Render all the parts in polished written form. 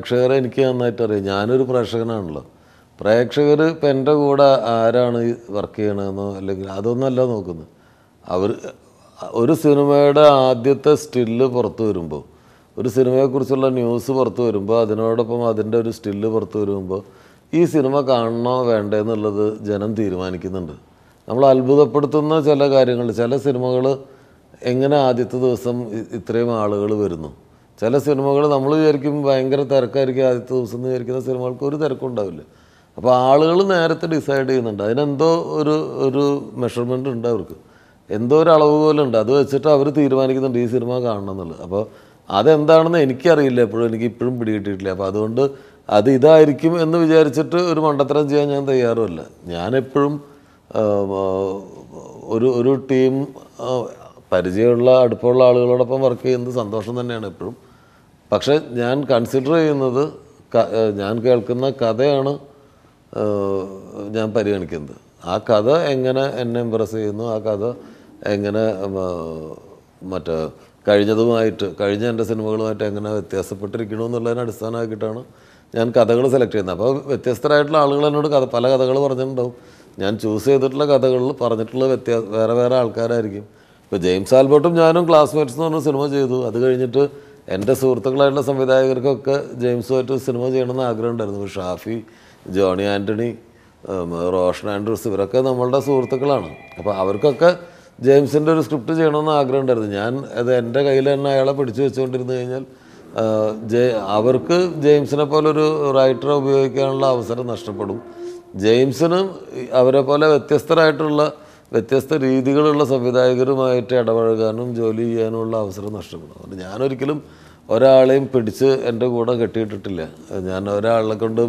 പ്രേക്ഷകരെ എനിക്ക് നന്നായിട്ട് അറിയാം. ഞാനൊരു പ്രേക്ഷകനാണല്ലോ. പ്രേക്ഷകർ ഇപ്പം എൻ്റെ കൂടെ ആരാണ് വർക്ക് ചെയ്യണമെന്നോ അല്ലെങ്കിൽ അതൊന്നുമല്ല നോക്കുന്നത്. അവർ ഒരു സിനിമയുടെ ആദ്യത്തെ സ്റ്റില്ല് പുറത്തു വരുമ്പോൾ, ഒരു സിനിമയെക്കുറിച്ചുള്ള ന്യൂസ് പുറത്തു വരുമ്പോൾ, അതിനോടൊപ്പം അതിൻ്റെ ഒരു സ്റ്റില്ല് പുറത്തു വരുമ്പോൾ ഈ സിനിമ കാണണോ വേണ്ടേ എന്നുള്ളത് ജനം തീരുമാനിക്കുന്നുണ്ട്. നമ്മൾ അത്ഭുതപ്പെടുത്തുന്ന ചില കാര്യങ്ങൾ, ചില സിനിമകൾ എങ്ങനെ ആദ്യത്തെ ദിവസം ഇത്രയും ആളുകൾ വരുന്നു. ചില സിനിമകൾ നമ്മൾ വിചാരിക്കും ഭയങ്കര തിരക്കായിരിക്കും ആദ്യത്തെ ദിവസം എന്ന് വിചാരിക്കുന്ന സിനിമകൾക്ക് ഒരു തിരക്കും ഉണ്ടാവില്ല. അപ്പോൾ ആളുകൾ നേരത്തെ ഡിസൈഡ് ചെയ്യുന്നുണ്ട്. അതിനെന്തോ ഒരു മെഷർമെൻ്റ് ഉണ്ട്, അവർക്ക് എന്തോ ഒരു അളവ് പോലെ ഉണ്ട്. അത് വെച്ചിട്ട് അവർ തീരുമാനിക്കുന്നുണ്ട് ഈ സിനിമ കാണണം എന്നുള്ളത്. അപ്പോൾ അതെന്താണെന്ന് എനിക്കറിയില്ല, എനിക്ക് ഇപ്പോഴും പിടികിട്ടിയിട്ടില്ല. അപ്പോൾ അതുകൊണ്ട് അത് ഇതായിരിക്കും എന്ന് വിചാരിച്ചിട്ട് ഒരു മണ്ടത്തരം ചെയ്യാൻ ഞാൻ തയ്യാറുമല്ല. ഞാനെപ്പോഴും ഒരു ടീം പരിചയമുള്ള അടുപ്പമുള്ള ആളുകളോടൊപ്പം വർക്ക് ചെയ്യുന്നത് സന്തോഷം തന്നെയാണ് എപ്പോഴും. പക്ഷേ ഞാൻ കൺസിഡർ ചെയ്യുന്നത് ഞാൻ കേൾക്കുന്ന കഥയാണ് ഞാൻ പരിഗണിക്കുന്നത്. ആ കഥ എങ്ങനെ എന്നെ ഇമ്പ്രസ് ചെയ്യുന്നു, ആ കഥ എങ്ങനെ കഴിഞ്ഞ എൻ്റെ സിനിമകളുമായിട്ട് എങ്ങനെ വ്യത്യാസപ്പെട്ടിരിക്കണമെന്നുള്ളതിനെ അടിസ്ഥാനമാക്കിയിട്ടാണ് ഞാൻ കഥകൾ സെലക്ട് ചെയ്യുന്നത്. അപ്പോൾ വ്യത്യസ്തരായിട്ടുള്ള ആളുകൾ എന്നോട് പല കഥകൾ പറഞ്ഞിട്ടുണ്ടാവും. ഞാൻ ചൂസ് ചെയ്തിട്ടുള്ള കഥകളിൽ പറഞ്ഞിട്ടുള്ള വേറെ വേറെ ആൾക്കാരായിരിക്കും. ഇപ്പോൾ ജെയിംസ് ആൽബർട്ടും ഞാനും ക്ലാസ്മേറ്റ്സ് എന്ന് പറഞ്ഞ സിനിമ ചെയ്തു. അത് കഴിഞ്ഞിട്ട് എൻ്റെ സുഹൃത്തുക്കളായിട്ടുള്ള സംവിധായകർക്കൊക്കെ ജെയിംസുമായിട്ട് സിനിമ ചെയ്യണമെന്ന് ആഗ്രഹം ഉണ്ടായിരുന്നു. ഷാഫി, ജോണി ആൻ്റണി, റോഷൻ ആൻഡ്രൂസ്, ഇവരൊക്കെ നമ്മളുടെ സുഹൃത്തുക്കളാണ്. അപ്പോൾ അവർക്കൊക്കെ ജെയിംസിൻ്റെ ഒരു സ്ക്രിപ്റ്റ് ചെയ്യണമെന്ന് ആഗ്രഹം ഉണ്ടായിരുന്നു. ഞാൻ അത് എൻ്റെ കയ്യിൽ തന്നെ അയാളെ പിടിച്ചു വെച്ചുകൊണ്ടിരുന്നു കഴിഞ്ഞാൽ അവർക്ക് ജെയിംസിനെ പോലെ ഒരു റൈറ്ററെ ഉപയോഗിക്കാനുള്ള അവസരം നഷ്ടപ്പെടും. ജെയിംസിന് അവരെ പോലെ വ്യത്യസ്ത രീതികളുള്ള സംവിധായകരുമായിട്ട് ഇടപഴകാനും ജോലി ചെയ്യാനുമുള്ള അവസരം നഷ്ടപ്പെടും. അതുകൊണ്ട് ഞാനൊരിക്കലും ഒരാളെയും പിടിച്ച് എൻ്റെ കൂടെ കെട്ടിയിട്ടിട്ടില്ല. ഞാൻ ഒരാളെ കൊണ്ട്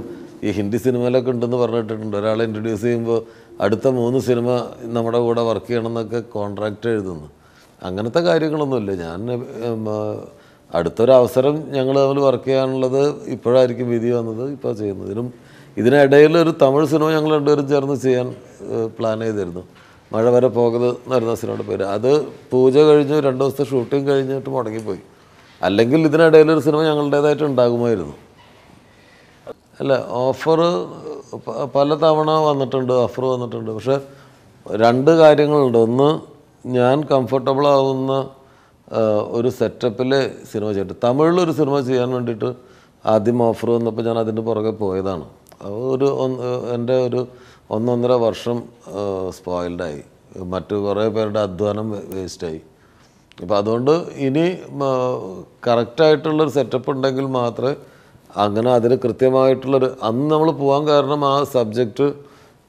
ഈ ഹിന്ദി സിനിമയിലൊക്കെ ഉണ്ടെന്ന് പറഞ്ഞിട്ടുണ്ട്, ഒരാളെ ഇൻട്രൊഡ്യൂസ് ചെയ്യുമ്പോൾ അടുത്ത 3 സിനിമ നമ്മുടെ കൂടെ വർക്ക് ചെയ്യണം എന്നൊക്കെ കോൺട്രാക്റ്റ് എഴുതുന്നു. അങ്ങനത്തെ കാര്യങ്ങളൊന്നുമില്ല. ഞാൻ അടുത്തൊരവസരം ഞങ്ങൾ തമ്മിൽ വർക്ക് ചെയ്യാനുള്ളത് ഇപ്പോഴായിരിക്കും വിധി വന്നത്, ഇപ്പോൾ ചെയ്യുന്നതിനും. ഇതിനിടയിൽ ഒരു തമിഴ് സിനിമ ഞങ്ങൾ രണ്ടുപേരും ചേർന്ന് ചെയ്യാൻ പ്ലാൻ ചെയ്തിരുന്നു. മഴ വരെ പോകരുത് എന്നായിരുന്ന സിനിമയുടെ പേര്. അത് പൂജ കഴിഞ്ഞ് 2 ദിവസത്തെ ഷൂട്ടിങ് കഴിഞ്ഞിട്ട് മുടങ്ങിപ്പോയി. അല്ലെങ്കിൽ ഇതിനിടയിലൊരു സിനിമ ഞങ്ങളുടേതായിട്ട് ഉണ്ടാകുമായിരുന്നു. അല്ല, ഓഫർ പല തവണ വന്നിട്ടുണ്ട്, ഓഫർ വന്നിട്ടുണ്ട്. പക്ഷേ 2 കാര്യങ്ങളുണ്ട്. ഒന്ന്, ഞാൻ കംഫർട്ടബിൾ ആവുന്ന ഒരു സെറ്റപ്പിൽ സിനിമ ചെയ്തിട്ട് തമിഴിലൊരു സിനിമ ചെയ്യാൻ വേണ്ടിയിട്ട് ആദ്യം ഓഫർ വന്നപ്പോൾ ഞാൻ അതിൻ്റെ പുറകെ പോയതാണ്. എൻ്റെ ഒരു 1.5 വർഷം സ്പോയിൽഡായി. മറ്റു കുറേ പേരുടെ അധ്വാനം വേസ്റ്റായി. അപ്പോൾ അതുകൊണ്ട് ഇനി കറക്റ്റായിട്ടുള്ളൊരു സെറ്റപ്പ് ഉണ്ടെങ്കിൽ മാത്രമേ അങ്ങനെ അതിന് കൃത്യമായിട്ടുള്ളൊരു അന്ന് നമ്മൾ പോകാൻ കാരണം ആ സബ്ജക്റ്റ്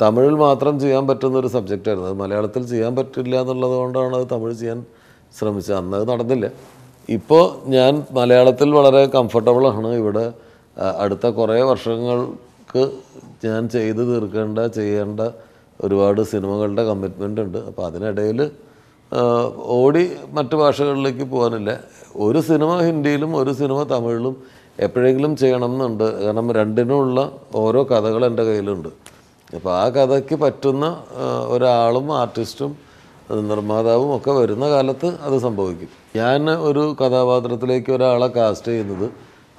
തമിഴിൽ മാത്രം ചെയ്യാൻ പറ്റുന്നൊരു സബ്ജക്റ്റായിരുന്നു. അത് മലയാളത്തിൽ ചെയ്യാൻ പറ്റില്ല എന്നുള്ളത് കൊണ്ടാണ് അത് തമിഴ് ചെയ്യാൻ ശ്രമിച്ചത്. അന്നത് നടന്നില്ല. ഇപ്പോൾ ഞാൻ മലയാളത്തിൽ വളരെ കംഫർട്ടബിളാണ്. ഇവിടെ അടുത്ത കുറേ വർഷങ്ങൾക്ക് ഞാൻ ചെയ്യേണ്ട ഒരുപാട് സിനിമകളുടെ കമ്മിറ്റ്മെൻ്റ് ഉണ്ട്. അപ്പോൾ അതിനിടയിൽ ഓടി മറ്റ് ഭാഷകളിലേക്ക് പോകാനില്ല. ഒരു സിനിമ ഹിന്ദിയിലും ഒരു സിനിമ തമിഴിലും എപ്പോഴെങ്കിലും ചെയ്യണം എന്നുണ്ട്. കാരണം രണ്ടിനുമുള്ള ഓരോ കഥകൾ എൻ്റെ കയ്യിലുണ്ട്. അപ്പോൾ ആ കഥയ്ക്ക് പറ്റുന്ന ഒരാളും ആർട്ടിസ്റ്റും നിർമ്മാതാവും ഒക്കെ വരുന്ന കാലത്ത് അത് സംഭവിക്കും. ഞാൻ ഒരു കഥാപാത്രത്തിലേക്ക് ഒരാളെ കാസ്റ്റ് ചെയ്യുന്നത്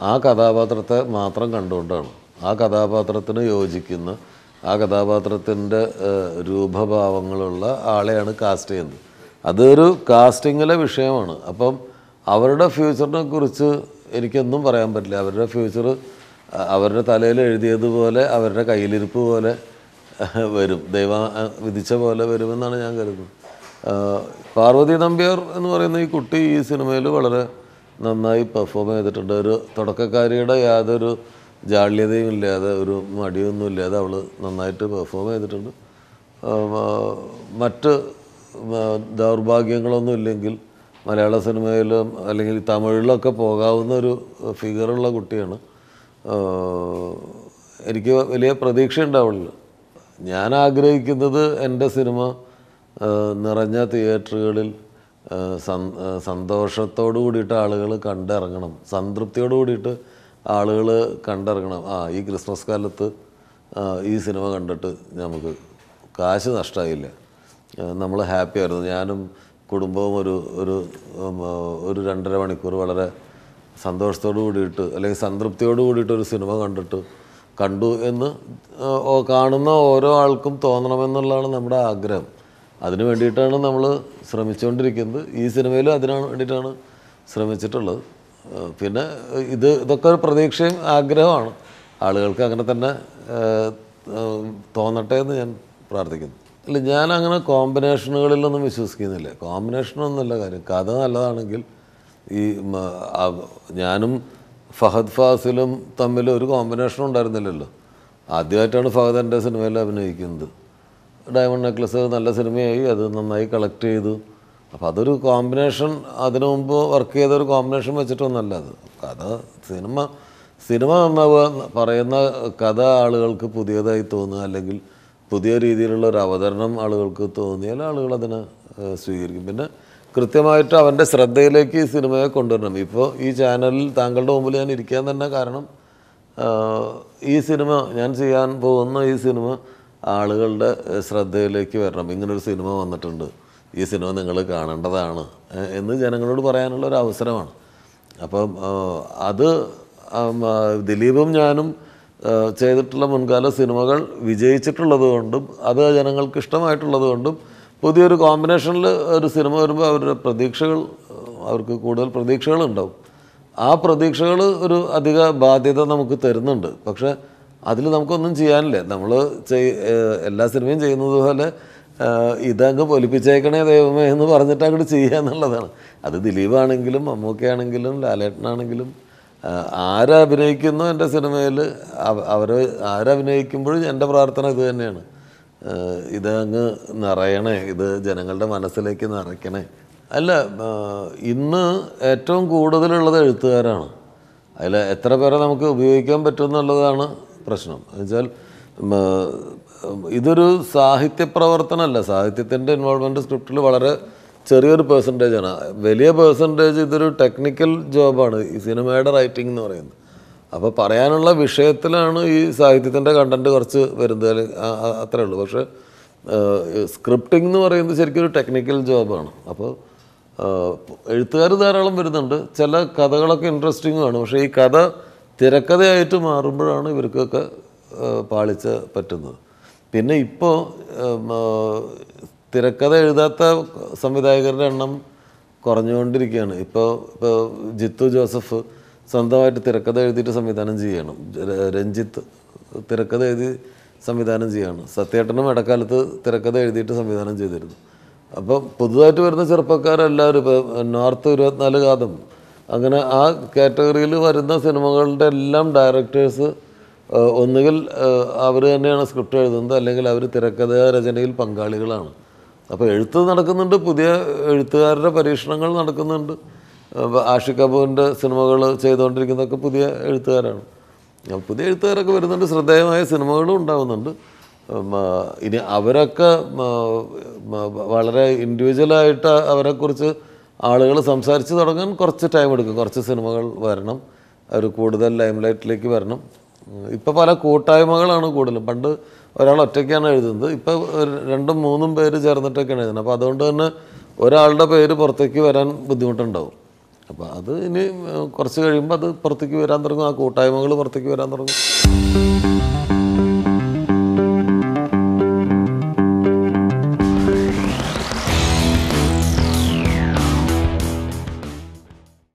ആ കഥാപാത്രത്തെ മാത്രം കണ്ടുകൊണ്ടാണ്. ആ കഥാപാത്രത്തിന് യോജിക്കുന്ന, ആ കഥാപാത്രത്തിൻ്റെ രൂപഭാവങ്ങളുള്ള ആളെയാണ് കാസ്റ്റ് ചെയ്യുന്നത്. അതൊരു കാസ്റ്റിങ്ങിലെ വിഷയമാണ്. അപ്പം അവരുടെ ഫ്യൂച്ചറിനെ കുറിച്ച് എനിക്കൊന്നും പറയാൻ പറ്റില്ല. അവരുടെ ഫ്യൂച്ചർ അവരുടെ തലയിൽ എഴുതിയതുപോലെ, അവരുടെ കയ്യിലിരിപ്പ് പോലെ വരും, ദൈവം വിധിച്ച പോലെ വരുമെന്നാണ് ഞാൻ കരുതുന്നത്. പാർവതി നമ്പ്യാർ എന്ന് പറയുന്ന ഈ കുട്ടി ഈ സിനിമയിൽ വളരെ നന്നായി പെർഫോം ചെയ്തിട്ടുണ്ട്. ഒരു തുടക്കക്കാരിയുടെ യാതൊരു ജാള്യതയും ഇല്ലാതെ, ഒരു മടിയൊന്നും ഇല്ലാതെ അവൾ നന്നായിട്ട് പെർഫോം ചെയ്തിട്ടുണ്ട്. മറ്റ് ദൗർഭാഗ്യങ്ങളൊന്നും ഇല്ലെങ്കിൽ മലയാള സിനിമയിലും അല്ലെങ്കിൽ തമിഴിലൊക്കെ പോകാവുന്ന ഒരു ഫിഗറുള്ള കുട്ടിയാണ്. എനിക്ക് വലിയ പ്രതീക്ഷ ഉണ്ടാവുള്ളൂ. ഞാൻ ആഗ്രഹിക്കുന്നത് എൻ്റെ സിനിമ നിറഞ്ഞ തിയേറ്ററുകളിൽ സന്തോഷത്തോടു കൂടിയിട്ട് ആളുകൾ കണ്ടിറങ്ങണം, സംതൃപ്തിയോട് കൂടിയിട്ട് ആളുകൾ കണ്ടിറങ്ങണം. ഈ ക്രിസ്മസ് കാലത്ത് ഈ സിനിമ കണ്ടിട്ട് നമുക്ക് കാശ് നഷ്ടമായില്ല, നമ്മൾ ഹാപ്പി ആയിരുന്നു. ഞാനും കുടുംബവും ഒരു 2.5 മണിക്കൂർ വളരെ സന്തോഷത്തോടു കൂടിയിട്ട് അല്ലെങ്കിൽ സംതൃപ്തിയോട് കൂടിയിട്ട് ഒരു സിനിമ കണ്ടു എന്ന് കാണുന്ന ഓരോ ആൾക്കും തോന്നണമെന്നുള്ളതാണ് നമ്മുടെ ആഗ്രഹം. അതിനു വേണ്ടിയിട്ടാണ് നമ്മൾ ശ്രമിച്ചുകൊണ്ടിരിക്കുന്നത്. ഈ സിനിമയിലും അതിനാണ് വേണ്ടിയിട്ടാണ് ശ്രമിച്ചിട്ടുള്ളത്. പിന്നെ ഇതൊക്കെ ഒരു പ്രതീക്ഷയും ആഗ്രഹമാണ്. ആളുകൾക്ക് അങ്ങനെ തന്നെ തോന്നട്ടെ എന്ന് ഞാൻ പ്രാർത്ഥിക്കുന്നു. ഇല്ല, ഞാനങ്ങനെ കോമ്പിനേഷനുകളിലൊന്നും വിശ്വസിക്കുന്നില്ല. കോമ്പിനേഷനൊന്നുമല്ല കാര്യം. കഥ നല്ലതാണെങ്കിൽ ഈ ഞാനും ഫഹദ് ഫാസിലും തമ്മിൽ ഒരു കോമ്പിനേഷനും ഉണ്ടായിരുന്നില്ലല്ലോ. ആദ്യമായിട്ടാണ് ഫഹദ് എൻ്റെ സിനിമയിൽ അഭിനയിക്കുന്നത്. ഡയമണ്ട് നെക്ലസ് നല്ല സിനിമയായി, അത് നന്നായി കളക്ട് ചെയ്തു. അപ്പോൾ അതൊരു കോമ്പിനേഷൻ, അതിനു മുമ്പ് വർക്ക് ചെയ്തൊരു കോമ്പിനേഷൻ വെച്ചിട്ടൊന്നല്ല അത്. കഥ സിനിമ പറയുന്ന കഥ ആളുകൾക്ക് പുതിയതായി തോന്നുക, അല്ലെങ്കിൽ പുതിയ രീതിയിലുള്ള ഒരു അവതരണം ആളുകൾക്ക് തോന്നിയാൽ ആളുകൾ അതിനെ സ്വീകരിക്കും. പിന്നെ കൃത്യമായിട്ട് അവൻ്റെ ശ്രദ്ധയിലേക്ക് ഈ സിനിമയെ കൊണ്ടുവരണം. ഇപ്പോൾ ഈ ചാനലിൽ താങ്കളുടെ മുമ്പിൽ ഞാൻ ഇരിക്കാൻ തന്നെ കാരണം ഈ സിനിമ, ഞാൻ ചെയ്യാൻ പോകുന്ന ഈ സിനിമ ആളുകളുടെ ശ്രദ്ധയിലേക്ക് വരണം. ഇങ്ങനൊരു സിനിമ വന്നിട്ടുണ്ട്, ഈ സിനിമ നിങ്ങൾ കാണേണ്ടതാണ് എന്ന് ജനങ്ങളോട് പറയാനുള്ള ഒരു അവസരമാണ്. അപ്പം അത് ദിലീപും ഞാനും ചെയ്തിട്ടുള്ള മുൻകാല സിനിമകൾ വിജയിച്ചിട്ടുള്ളത് കൊണ്ടും അത് ജനങ്ങൾക്ക് ഇഷ്ടമായിട്ടുള്ളത് കൊണ്ടും പുതിയൊരു കോമ്പിനേഷനിൽ ഒരു സിനിമ വരുമ്പോൾ അവർക്ക് കൂടുതൽ പ്രതീക്ഷകളുണ്ടാവും. ആ പ്രതീക്ഷകൾ ഒരു അധിക ബാധ്യത നമുക്ക് തരുന്നുണ്ട്. പക്ഷേ അതിൽ നമുക്കൊന്നും ചെയ്യാനില്ല. നമ്മൾ എല്ലാ സിനിമയും ചെയ്യുന്നത് പോലെ ഇതങ്ങ് പൊലിപ്പിച്ചേക്കണേ ദൈവമേ എന്ന് പറഞ്ഞിട്ട് അങ്ങോട്ട് ചെയ്യുക എന്നുള്ളതാണ്. അത് ദിലീപാണെങ്കിലും മമ്മൂക്കയാണെങ്കിലും ലാലേട്ടനാണെങ്കിലും ആരഭിനയിക്കുന്നോ എൻ്റെ സിനിമയിൽ ആരഭിനയിക്കുമ്പോഴും എൻ്റെ പ്രാർത്ഥന ഇത് തന്നെയാണ്. ഇതങ്ങ് നിറയണേ, ഇത് ജനങ്ങളുടെ മനസ്സിലേക്ക് നിറയ്ക്കണേ. അല്ല, ഇന്ന് ഏറ്റവും കൂടുതലുള്ളത് എഴുത്തുകാരാണ്. അതിൽ എത്ര പേരെ നമുക്ക് ഉപയോഗിക്കാൻ പറ്റുമെന്നുള്ളതാണ് പ്രശ്നം. എന്നുവെച്ചാൽ ഇതൊരു സാഹിത്യ പ്രവർത്തനമല്ല. സാഹിത്യത്തിൻ്റെ ഇൻവോൾവ്മെൻറ്റ് സ്ക്രിപ്റ്റിൽ വളരെ ചെറിയൊരു പെർസെൻറ്റേജാണ്. വലിയ പെർസെൻറ്റേജ് ഇതൊരു ടെക്നിക്കൽ ജോബാണ് ഈ സിനിമയുടെ റൈറ്റിംഗ് എന്ന് പറയുന്നത്. അപ്പോൾ പറയാനുള്ള വിഷയത്തിലാണ് ഈ സാഹിത്യത്തിൻ്റെ കണ്ടൻറ്റ് കുറച്ച് വരുന്നത്, അത്രേ ഉള്ളൂ. പക്ഷേ സ്ക്രിപ്റ്റിംഗ് എന്ന് പറയുന്നത് ശരിക്കും ഒരു ടെക്നിക്കൽ ജോബാണ്. അപ്പോൾ എഴുത്തുകാർ ധാരാളം വരുന്നുണ്ട്. ചില കഥകളൊക്കെ ഇൻട്രസ്റ്റിങ്ങുമാണ്. പക്ഷേ ഈ കഥ തിരക്കഥയായിട്ട് മാറുമ്പോഴാണ് ഇവർക്കൊക്കെ പാളിച്ച പറ്റുന്നത്. പിന്നെ ഇപ്പോൾ തിരക്കഥ എഴുതാത്ത സംവിധായകരുടെ എണ്ണം കുറഞ്ഞുകൊണ്ടിരിക്കുകയാണ്. ഇപ്പോൾ ജിത്തു ജോസഫ് സ്വന്തമായിട്ട് തിരക്കഥ എഴുതിയിട്ട് സംവിധാനം ചെയ്യണം. രഞ്ജിത്ത് തിരക്കഥ എഴുതി സംവിധാനം ചെയ്യാണ്. സത്യേട്ടനും ഇടക്കാലത്ത് തിരക്കഥ എഴുതിയിട്ട് സംവിധാനം ചെയ്തിരുന്നു. അപ്പം പുതുതായിട്ട് വരുന്ന ചെറുപ്പക്കാരെല്ലാവരും ഇപ്പോൾ നോർത്ത് 24 കാതം അങ്ങനെ ആ കാറ്റഗറിയിൽ വരുന്ന സിനിമകളുടെ എല്ലാം ഡയറക്ടേഴ്സ് ഒന്നുകിൽ അവർ തന്നെയാണ് സ്ക്രിപ്റ്റ് എഴുതുന്നത്, അല്ലെങ്കിൽ അവർ തിരക്കഥ രചനയിൽ പങ്കാളികളാണ്. അപ്പോൾ എഴുത്ത് നടക്കുന്നുണ്ട്, പുതിയ എഴുത്തുകാരുടെ പരീക്ഷണങ്ങൾ നടക്കുന്നുണ്ട്. ആഷിഖ് കപൂറിൻ്റെ സിനിമകൾ ചെയ്തുകൊണ്ടിരിക്കുന്നതൊക്കെ പുതിയ എഴുത്തുകാരാണ്. പുതിയ എഴുത്തുകാരൊക്കെ വരുന്നുണ്ട്, ശ്രദ്ധേയമായ സിനിമകളും ഉണ്ടാകുന്നുണ്ട്. ഇനി അവരൊക്കെ വളരെ ഇൻഡിവിജ്വലായിട്ട് അവരെക്കുറിച്ച് ആളുകൾ സംസാരിച്ച് തുടങ്ങാൻ കുറച്ച് ടൈം എടുക്കും. കുറച്ച് സിനിമകൾ വരണം, അവർ കൂടുതൽ ലൈം ലൈറ്റിലേക്ക് വരണം. ഇപ്പോൾ പല കൂട്ടായ്മകളാണ് കൂടുതലും. പണ്ട് ഒരാൾ ഒറ്റയ്ക്കാണ് എഴുതുന്നത്, ഇപ്പോൾ 2-3 പേര് ചേർന്നിട്ടൊക്കെയാണ് എഴുതുന്നത്. അപ്പോൾ അതുകൊണ്ട് തന്നെ ഒരാളുടെ പേര് പുറത്തേക്ക് വരാൻ ബുദ്ധിമുട്ടുണ്ടാവും. അപ്പോൾ അത് ഇനി കുറച്ച് കഴിയുമ്പോൾ അത് പുറത്തേക്ക് വരാൻ തുടങ്ങും, ആ കൂട്ടായ്മകൾ പുറത്തേക്ക് വരാൻ തുടങ്ങും.